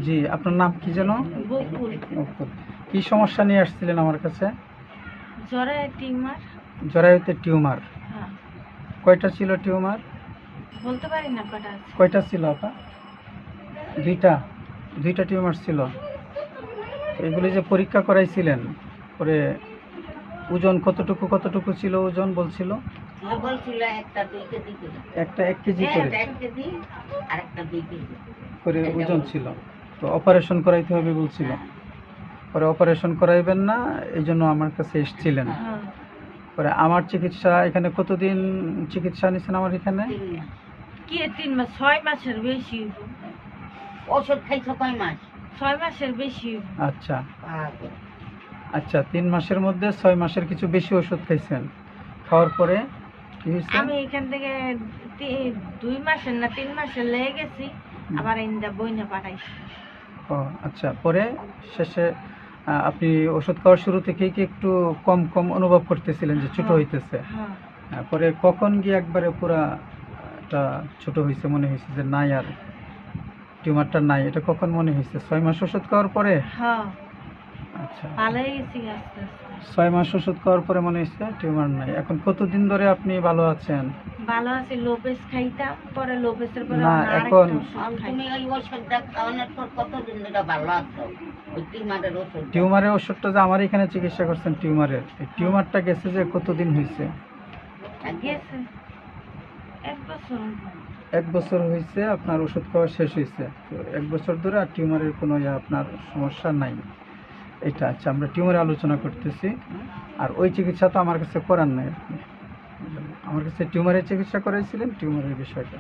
জি, আপনার নাম কি যেন? বকুল। বকুল। কি সমস্যা নিয়ে আসছিলেন আমার কাছে? জরায় টিউমার। জরায়ুতে টিউমার। হ্যাঁ, কয়টা ছিল টিউমার? বলতে পারি না কটা আছে। কয়টা ছিল আপা? দুইটা। দুইটা টিউমার ছিল। এগুলি যে পরীক্ষা করাইছিলেন, পরে ওজন কতটুকু কতটুকু ছিল ওজন বলছিল? বলছিল একটা 2 কেজি করে। একটা 1 কেজি হ্যাঁ, করে একটা 1 কেজি আর একটা 2 কেজি করে এটা ওজন বলছিল। ছিল। তো অপারেশন করাইতে হবে বলছিল। হ্যাঁ, পরে অপারেশন করাইবেন না, এই জন্য আমার কাছে এসেছিলেন। হ্যাঁ, পরে আমার চিকিৎসা এখানে কতদিন চিকিৎসা নিয়েছেন আমার এখানে? 3 মাস। কি 3 মাস? 6 মাসের বেশি হইব। ওষুধ খাইছো কয় মাস? 6 মাসের বেশি হইব। আচ্ছা পাগল। আচ্ছা, 3 মাসের মধ্যে 6 মাসের কিছু বেশি ওষুধ খাইছেন। খাওয়ার পরে কি হয়েছে? আমি এখান থেকে 2 মাসের না 3 মাসের লেগে গেছি, আবার ইন্দা বইনা পাঠাইছি। ও আচ্ছা, পরে শেষে আপনি ওষুধ খাওয়ার শুরু থেকেই কি একটু কম কম অনুভব করতেছিলেন যে ছোট হ্যাঁ, হইতেছে? হ্যাঁ, পরে কখন গিয়ে একবারে পুরা এটা ছোট হয়েছে মনে হয়েছে যে নাই আর টিউমারটা নাই, এটা কখন মনে হয়েছে? 6 মাস ওষুধ খাওয়ার পরে? হ্যাঁ, আচ্ছা, ভালো হয়ে গেছি আস্তে আস্তে। 6 মাস ওষুধ খাওয়ার পরে মনে হয়েছে টিউমার নাই। এখন কতদিন ধরে আপনি ভালো আছেন? ভালো আছি, লোপেস খাইতাম, পরে লোপেসের পরে না, আরেকটা এখন ওষুধ খাই। তুমি ওই ওষুধটা খাওয়ানোর পর কতদিন ধরে ভালো আছো? ওই টিউমারের ওষুধ। টিউমারের ওষুধটা যে আমার এখানে চিকিৎসা করছেন টিউমারের, এই টিউমারটা গেছে যে কতদিন হয়েছে? গেছে 1 বছর হইব। 1 বছর হয়েছে আপনার ওষুধ খাওয়া শেষ হয়েছে। তো 1 বছর ধরে আর টিউমারের কোনো আপনার সমস্যা নাই। এটা আচ্ছা, আমরা টিউমারে আলোচনা করতেছি। আর ওই চিকিৎসা তো আমার কাছে করার নাই আপনি। আমার কাছে টিউমারের চিকিৎসা করাইছিলেন, টিউমারের বিষয়টা।